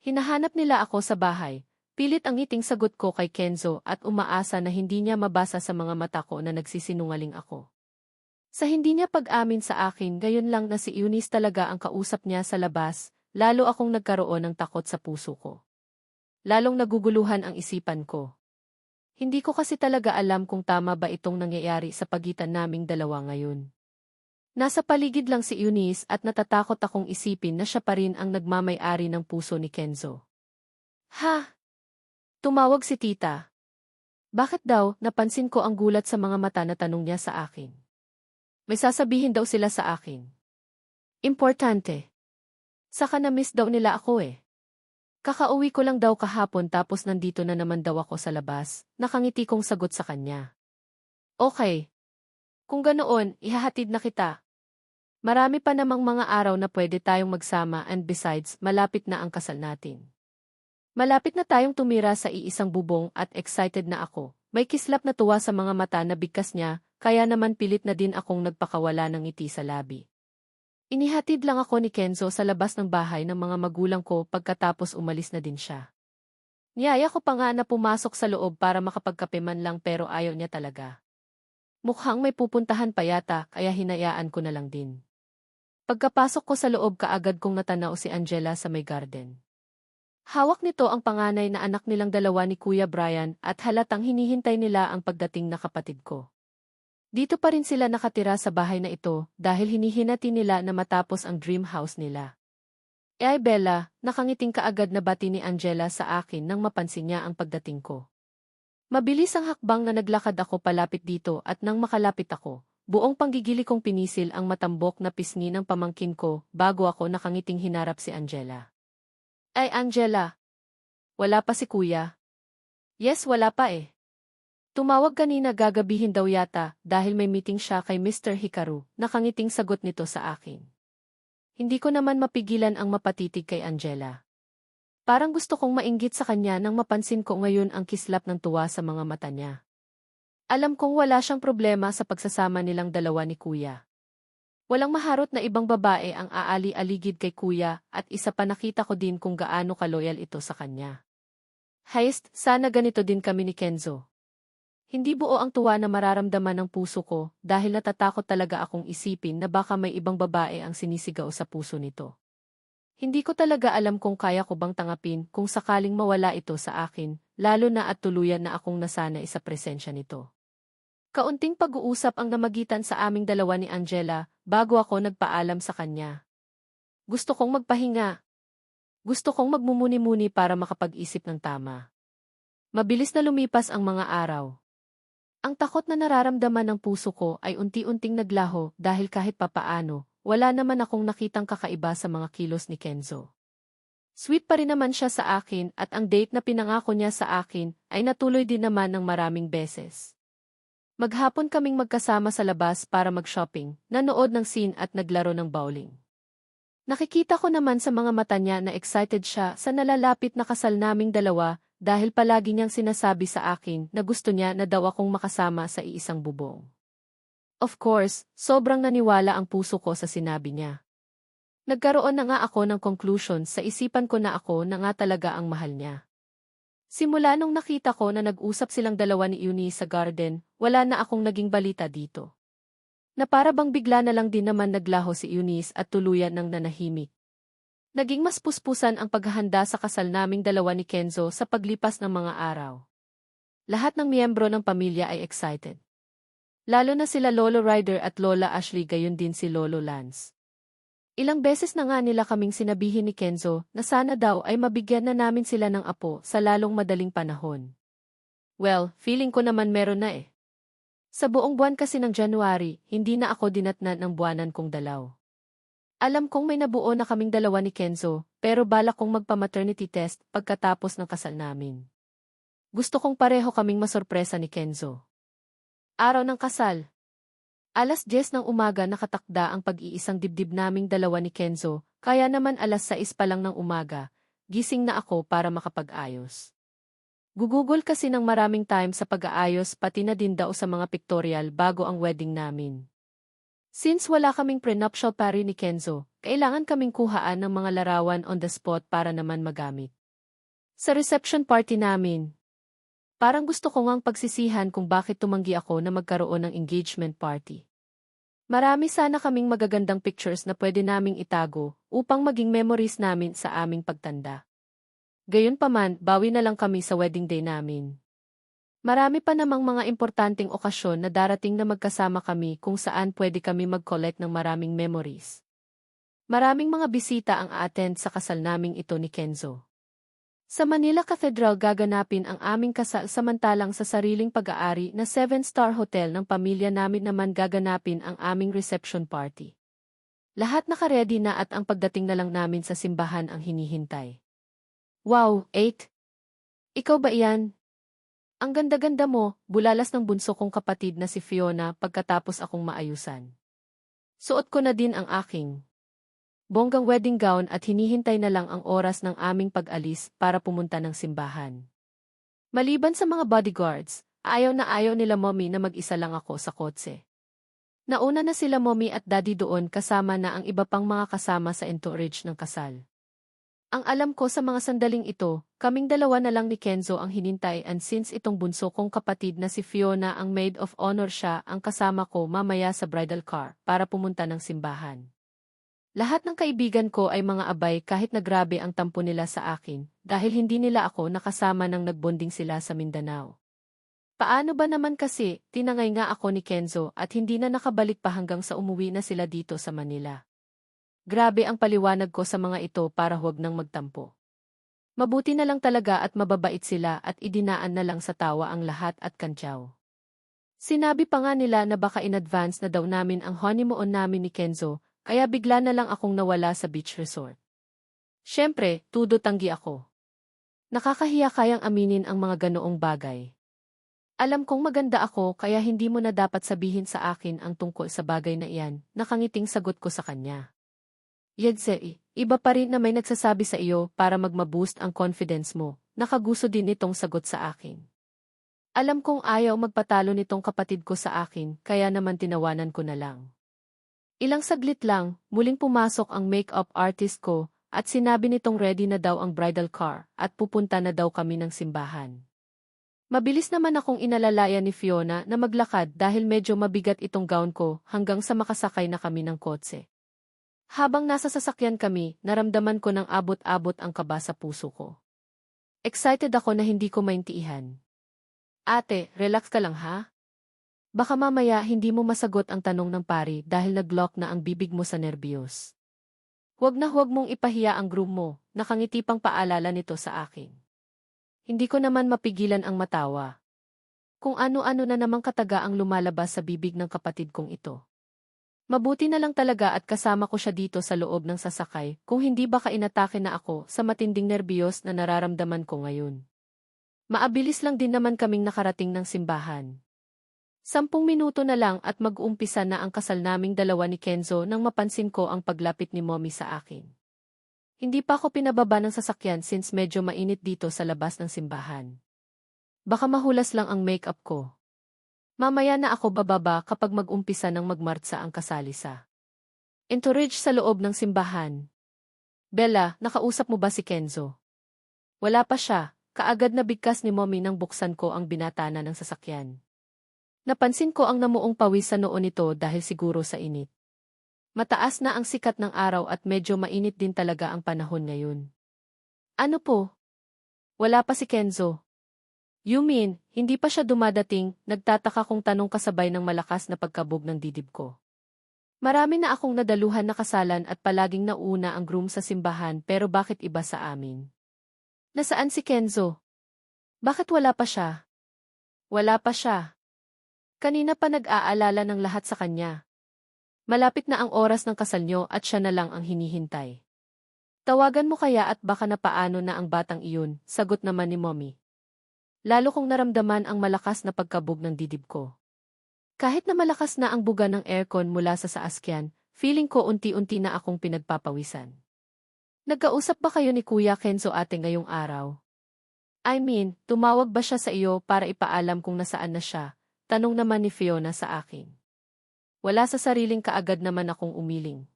Hinahanap nila ako sa bahay. Pilit ang ngiting sagot ko kay Kenzo at umaasa na hindi niya mabasa sa mga mata ko na nagsisinungaling ako. Sa hindi niya pag-amin sa akin, gayon lang na si Eunice talaga ang kausap niya sa labas, lalo akong nagkaroon ng takot sa puso ko. Lalong naguguluhan ang isipan ko. Hindi ko kasi talaga alam kung tama ba itong nangyayari sa pagitan naming dalawa ngayon. Nasa paligid lang si Eunice at natatakot akong isipin na siya pa rin ang nagmamay-ari ng puso ni Kenzo. Ha? Tumawag si tita. Bakit daw, napansin ko ang gulat sa mga mata na tanong niya sa akin. May sasabihin daw sila sa akin. Importante. Saka na-miss daw nila ako eh. Kakauwi ko lang daw kahapon tapos nandito na naman daw ako sa labas, nakangiti kong sagot sa kanya. Okay. Kung ganoon, ihahatid na kita. Marami pa namang mga araw na pwede tayong magsama and besides, malapit na ang kasal natin. Malapit na tayong tumira sa iisang bubong at excited na ako. May kislap na tuwa sa mga mata na bigkas niya, kaya naman pilit na din akong nagpakawala ng ngiti sa labi. Inihatid lang ako ni Kenzo sa labas ng bahay ng mga magulang ko pagkatapos umalis na din siya. Niyaya ko pa nga na pumasok sa loob para makapagkape man lang pero ayaw niya talaga. Mukhang may pupuntahan pa yata kaya hinayaan ko na lang din. Pagkapasok ko sa loob kaagad kong natanaw si Angela sa may garden. Hawak nito ang panganay na anak nilang dalawa ni Kuya Brian at halatang hinihintay nila ang pagdating na kapatid ko. Dito pa rin sila nakatira sa bahay na ito dahil hinihinati nila na matapos ang dream house nila. Ay Bella, nakangiting kaagad na bati ni Angela sa akin nang mapansin niya ang pagdating ko. Mabilis ang hakbang na naglakad ako palapit dito at nang makalapit ako, buong panggigili kong pinisil ang matambok na pisngi ng pamangkin ko bago ako nakangiting hinarap si Angela. Ay Angela! Wala pa si Kuya? Yes, wala pa eh. Tumawag kanina gagabihin daw yata dahil may meeting siya kay Mr. Hikaru, nakangiting sagot nito sa akin. Hindi ko naman mapigilan ang mapatitig kay Angela. Parang gusto kong mainggit sa kanya nang mapansin ko ngayon ang kislap ng tuwa sa mga mata niya. Alam kong wala siyang problema sa pagsasama nilang dalawa ni Kuya. Walang maharot na ibang babae ang aali-aligid kay Kuya at isa pa nakita ko din kung gaano kaloyal ito sa kanya. Heist, sana ganito din kami ni Kenzo. Hindi buo ang tuwa na mararamdaman ng puso ko dahil natatakot talaga akong isipin na baka may ibang babae ang sinisigaw sa puso nito. Hindi ko talaga alam kung kaya ko bang tangapin kung sakaling mawala ito sa akin, lalo na at tuluyan na akong nasanay sa presensya nito. Kaunting pag-uusap ang namagitan sa aming dalawa ni Angela bago ako nagpaalam sa kanya. Gusto kong magpahinga. Gusto kong magmumuni-muni para makapag-isip ng tama. Mabilis na lumipas ang mga araw. Ang takot na nararamdaman ng puso ko ay unti-unting naglaho dahil kahit papaano, wala naman akong nakitang kakaiba sa mga kilos ni Kenzo. Sweet pa rin naman siya sa akin at ang date na pinangako niya sa akin ay natuloy din naman ng maraming beses. Maghapon kaming magkasama sa labas para mag-shopping, nanood ng scene at naglaro ng bowling. Nakikita ko naman sa mga mata niya na excited siya sa nalalapit na kasal naming dalawa dahil palagi niyang sinasabi sa akin na gusto niya na daw akong makasama sa iisang bubong. Of course, sobrang naniwala ang puso ko sa sinabi niya. Nagkaroon na nga ako ng conclusion sa isipan ko na ako na nga talaga ang mahal niya. Simula nung nakita ko na nag-usap silang dalawa ni Eunice sa garden, wala na akong naging balita dito. Na para bang bigla na lang din naman naglaho si Eunice at tuluyan ng nanahimik. Naging mas puspusan ang paghahanda sa kasal naming dalawa ni Kenzo sa paglipas ng mga araw. Lahat ng miyembro ng pamilya ay excited. Lalo na sila Lolo Ryder at Lola Ashley gayon din si Lolo Lance. Ilang beses na nga nila kaming sinabihin ni Kenzo na sana daw ay mabigyan na namin sila ng apo sa lalong madaling panahon. Well, feeling ko naman meron na eh. Sa buong buwan kasi ng January, hindi na ako dinatnan ng buwanan kong dalaw. Alam kong may nabuo na kaming dalawa ni Kenzo, pero balak kong magpa-maternity test pagkatapos ng kasal namin. Gusto kong pareho kaming masorpresa ni Kenzo. Araw ng kasal. 10:00 ng umaga nakatakda ang pag-iisang dibdib naming dalawa ni Kenzo, kaya naman 6:00 pa lang ng umaga, gising na ako para makapag-ayos. Gugugol kasi ng maraming time sa pag-aayos pati na din daw sa mga pictorial bago ang wedding namin. Since wala kaming prenuptial party ni Kenzo, kailangan kaming kuhaan ng mga larawan on the spot para naman magamit. Sa reception party namin, parang gusto ko ngang pagsisihan kung bakit tumanggi ako na magkaroon ng engagement party. Marami sana kaming magagandang pictures na pwede naming itago upang maging memories namin sa aming pagtanda. Gayunpaman, bawi na lang kami sa wedding day namin. Marami pa namang mga importanteng okasyon na darating na magkasama kami kung saan pwede kami mag-collect ng maraming memories. Maraming mga bisita ang a-attend sa kasal naming ito ni Kenzo. Sa Manila Cathedral gaganapin ang aming kasal samantalang sa sariling pag-aari na 7-star hotel ng pamilya namin naman gaganapin ang aming reception party. Lahat nakaredy na at ang pagdating na lang namin sa simbahan ang hinihintay. Wow, 8! Ikaw ba iyan? Ang ganda-ganda mo, bulalas ng bunso kong kapatid na si Fiona pagkatapos akong maayusan. Suot ko na din ang aking bonggang wedding gown at hinihintay na lang ang oras ng aming pag-alis para pumunta ng simbahan. Maliban sa mga bodyguards, ayaw na ayaw nila mommy na mag-isa lang ako sa kotse. Nauna na sila mommy at daddy doon kasama na ang iba pang mga kasama sa entourage ng kasal. Ang alam ko sa mga sandaling ito, kaming dalawa na lang ni Kenzo ang hinintay and since itong bunso kong kapatid na si Fiona ang maid of honor siya ang kasama ko mamaya sa bridal car para pumunta ng simbahan. Lahat ng kaibigan ko ay mga abay kahit na grabe ang tampo nila sa akin dahil hindi nila ako nakasama nang nagbonding sila sa Mindanao. Paano ba naman kasi, tinangay nga ako ni Kenzo at hindi na nakabalik pa hanggang sa umuwi na sila dito sa Manila. Grabe ang paliwanag ko sa mga ito para huwag nang magtampo. Mabuti na lang talaga at mababait sila at idinaan na lang sa tawa ang lahat at kantyaw. Sinabi pa nga nila na baka in advance na daw namin ang honeymoon namin ni Kenzo, kaya bigla na lang akong nawala sa beach resort. Siyempre, tudo tanggi ako. Nakakahiya kayang aminin ang mga ganoong bagay. Alam kong maganda ako kaya hindi mo na dapat sabihin sa akin ang tungkol sa bagay na iyan, nakangiting sagot ko sa kanya. Yedse, iba pa rin na may nagsasabi sa iyo para magma-boost ang confidence mo, nakagusto din itong sagot sa akin. Alam kong ayaw magpatalo nitong kapatid ko sa akin, kaya naman tinawanan ko na lang. Ilang saglit lang, muling pumasok ang makeup artist ko, at sinabi nitong ready na daw ang bridal car, at pupunta na daw kami ng simbahan. Mabilis naman akong inalalaya ni Fiona na maglakad dahil medyo mabigat itong gown ko hanggang sa makasakay na kami ng kotse. Habang nasa sasakyan kami, naramdaman ko ng abot-abot ang kaba sa puso ko. Excited ako na hindi ko maintiihan. Ate, relax ka lang ha? Baka mamaya hindi mo masagot ang tanong ng pari dahil nag-lock na ang bibig mo sa nerbiyos. Huwag na huwag mong ipahiya ang groom mo, nakangiti pang paalala nito sa akin. Hindi ko naman mapigilan ang matawa. Kung ano-ano na namang kataga ang lumalabas sa bibig ng kapatid kong ito. Mabuti na lang talaga at kasama ko siya dito sa loob ng sasakay kung hindi baka inatake na ako sa matinding nerbiyos na nararamdaman ko ngayon. Maabilis lang din naman kaming nakarating ng simbahan. 10 minuto na lang at mag-uumpisa na ang kasal naming dalawa ni Kenzo nang mapansin ko ang paglapit ni mommy sa akin. Hindi pa ako pinababa ng sasakyan since medyo mainit dito sa labas ng simbahan. Baka mahulas lang ang makeup ko. Mamaya na ako bababa kapag mag-umpisa ng magmartsa ang kasalisa. Entourage sa loob ng simbahan. Bella, nakausap mo ba si Kenzo? Wala pa siya, kaagad na bigkas ni mommy nang buksan ko ang binatana ng sasakyan. Napansin ko ang namuong pawis sa noo nito dahil siguro sa init. Mataas na ang sikat ng araw at medyo mainit din talaga ang panahon ngayon. Ano po? Wala pa si Kenzo. You mean, hindi pa siya dumadating, nagtataka kong tanong kasabay ng malakas na pagkabog ng dibdib ko. Marami na akong nadaluhan na kasalan at palaging nauna ang groom sa simbahan pero bakit iba sa amin? Nasaan si Kenzo? Bakit wala pa siya? Wala pa siya. Kanina pa nag-aalala ng lahat sa kanya. Malapit na ang oras ng kasal nyo at siya na lang ang hinihintay. Tawagan mo kaya at baka napaano na ang batang iyon, sagot naman ni mommy. Lalo kong naramdaman ang malakas na pagkabog ng dibdib ko. Kahit na malakas na ang buga ng aircon mula sa sasakyan, feeling ko unti-unti na akong pinagpapawisan. Nagkausap ba kayo ni Kuya Kenzo ate ngayong araw? I mean, tumawag ba siya sa iyo para ipaalam kung nasaan na siya? Tanong naman ni Fiona sa akin. Wala sa sariling kaagad naman akong umiling.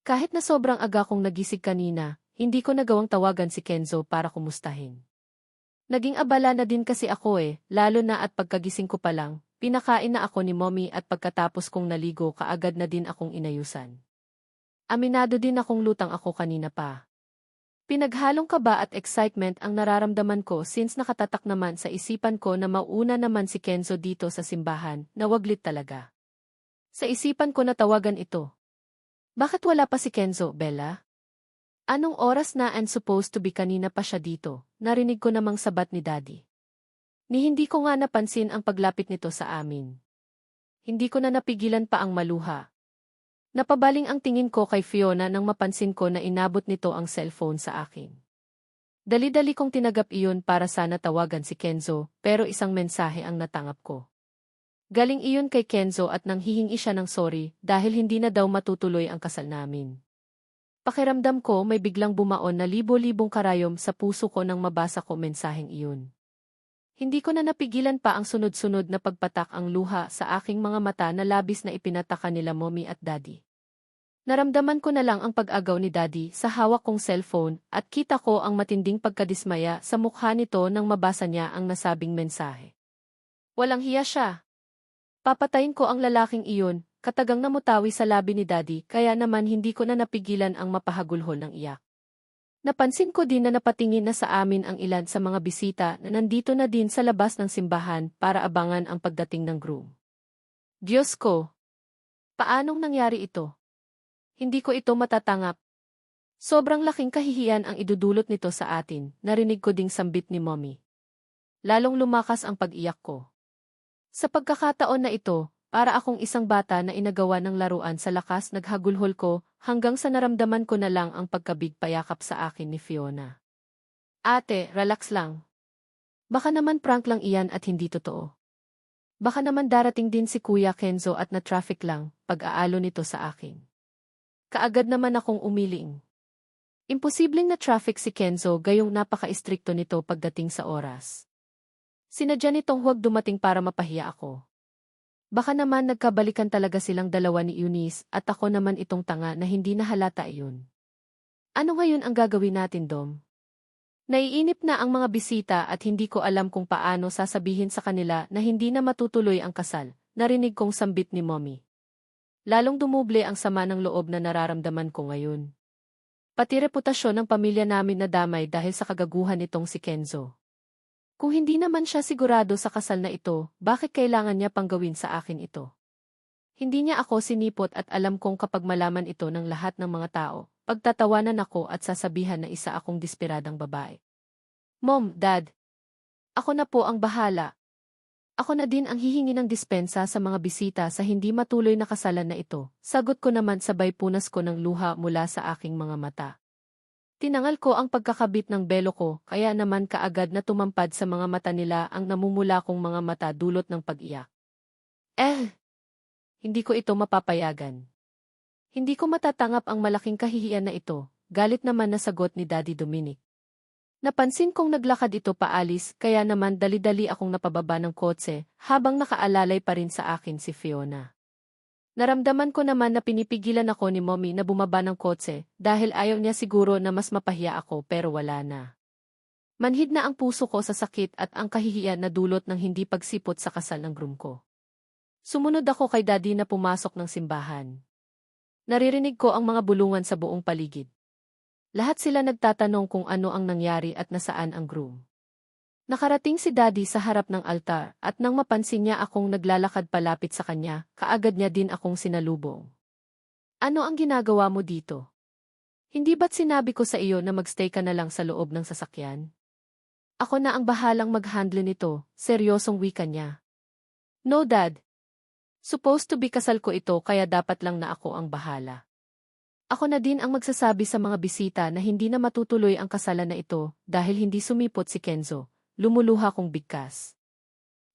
Kahit na sobrang aga kong nagising kanina, hindi ko nagawang tawagan si Kenzo para kumustahin. Naging abala na din kasi ako lalo na at pagkagising ko pa lang, pinakain na ako ni Mommy at pagkatapos kong naligo kaagad na din akong inayusan. Aminado din akong lutang ako kanina pa. Pinaghalong kaba at excitement ang nararamdaman ko since nakatatak naman sa isipan ko na mauna naman si Kenzo dito sa simbahan, na waglit talaga. Sa isipan ko natawagan ito. Bakit wala pa si Kenzo, Bella? Anong oras na and supposed to be kanina pa siya dito? Narinig ko namang sabat ni Daddy. Ni hindi ko nga napansin ang paglapit nito sa amin. Hindi ko na napigilan pa ang maluha. Napabaling ang tingin ko kay Fiona nang mapansin ko na inabot nito ang cellphone sa akin. Dali-dali kong tinagap iyon para sana tawagan si Kenzo, pero isang mensahe ang natangap ko. Galing iyon kay Kenzo at nang hihingi siya ng sorry dahil hindi na daw matutuloy ang kasal namin. Pakiramdam ko may biglang bumaon na libo-libong karayom sa puso ko nang mabasa ko mensaheng iyon. Hindi ko na napigilan pa ang sunod-sunod na pagpatak ang luha sa aking mga mata na labis na ipinataka nila Mommy at Daddy. Naramdaman ko na lang ang pag-agaw ni Daddy sa hawak kong cellphone at kita ko ang matinding pagkadismaya sa mukha nito nang mabasa niya ang nasabing mensahe. Walang hiya siya. Papatayin ko ang lalaking iyon, katagang namutawi sa labi ni Daddy kaya naman hindi ko na napigilan ang mapahagulhol ng iyak. Napansin ko din na napatingin na sa amin ang ilan sa mga bisita na nandito na din sa labas ng simbahan para abangan ang pagdating ng groom. Diyos ko! Paanong nangyari ito? Hindi ko ito matatangap. Sobrang laking kahihiyan ang idudulot nito sa atin, narinig ko ding sambit ni Mommy. Lalong lumakas ang pag-iyak ko. Sa pagkakataon na ito, para akong isang bata na inagawa ng laruan sa lakas naghagulhol ko hanggang sa naramdaman ko na lang ang pagkabig-payakap sa akin ni Fiona. Ate, relax lang. Baka naman prank lang iyan at hindi totoo. Baka naman darating din si Kuya Kenzo at na-traffic lang pag-aalo nito sa akin. Kaagad naman akong umiling. Imposibleng na-traffic si Kenzo gayong napaka-istrikto nito pagdating sa oras. Sinadya nitong huwag dumating para mapahiya ako. Baka naman nagkabalikan talaga silang dalawa ni Eunice at ako naman itong tanga na hindi nahalata iyon. Ano ngayon ang gagawin natin, Dom? Naiinip na ang mga bisita at hindi ko alam kung paano sasabihin sa kanila na hindi na matutuloy ang kasal, narinig kong sambit ni Mommy. Lalong dumuble ang sama ng loob na nararamdaman ko ngayon. Pati reputasyon ng pamilya namin nadamay dahil sa kagaguhan nitong si Kenzo. Kung hindi naman siya sigurado sa kasal na ito, bakit kailangan niya pang gawin sa akin ito? Hindi niya ako sinipot at alam kong kapag malaman ito ng lahat ng mga tao, pagtatawanan ako at sasabihan na isa akong desperadang babae. Mom, Dad, ako na po ang bahala. Ako na din ang hihingi ng dispensa sa mga bisita sa hindi matuloy na kasalan na ito. Sagot ko naman sabay punas ko ng luha mula sa aking mga mata. Tinangal ko ang pagkakabit ng belo ko, kaya naman kaagad na tumampad sa mga mata nila ang namumula kong mga mata dulot ng pag-iyak. Hindi ko ito mapapayagan. Hindi ko matatangap ang malaking kahihiyan na ito, galit naman na sagot ni Daddy Dominic. Napansin kong naglakad ito paalis, kaya naman dali-dali akong napababa ng kotse, habang nakaalalay pa rin sa akin si Fiona. Naramdaman ko naman na pinipigilan ako ni Mommy na bumaba ng kotse dahil ayaw niya siguro na mas mapahiya ako pero wala na. Manhid na ang puso ko sa sakit at ang kahihiyan na dulot ng hindi pagsipot sa kasal ng groom ko. Sumunod ako kay Daddy na pumasok ng simbahan. Naririnig ko ang mga bulungan sa buong paligid. Lahat sila nagtatanong kung ano ang nangyari at nasaan ang groom. Nakarating si Daddy sa harap ng altar at nang mapansin niya akong naglalakad palapit sa kanya, kaagad niya din akong sinalubong. Ano ang ginagawa mo dito? Hindi ba't sinabi ko sa iyo na magstay ka na lang sa loob ng sasakyan? Ako na ang bahalang mag-handle nito, seryosong wika niya. No, Dad. Supposed to be kasal ko ito kaya dapat lang na ako ang bahala. Ako na din ang magsasabi sa mga bisita na hindi na matutuloy ang kasalan na ito dahil hindi sumipot si Kenzo. Lumuluha kong bigkas.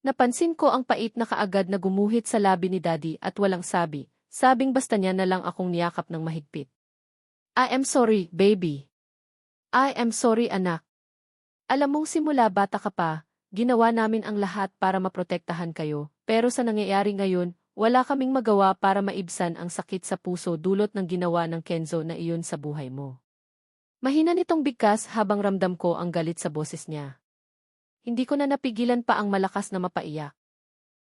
Napansin ko ang pait na kaagad na gumuhit sa labi ni Daddy at walang sabi, sabing basta niya na lang akong niyakap ng mahigpit. I am sorry, baby. I am sorry, anak. Alam mong simula bata ka pa, ginawa namin ang lahat para maprotektahan kayo, pero sa nangyayari ngayon, Wala kaming magawa para maibsan ang sakit sa puso dulot ng ginawa ng Kenzo na iyon sa buhay mo. Mahina nitong bigkas habang ramdam ko ang galit sa boses niya. Hindi ko na napigilan pa ang malakas na mapaiyak.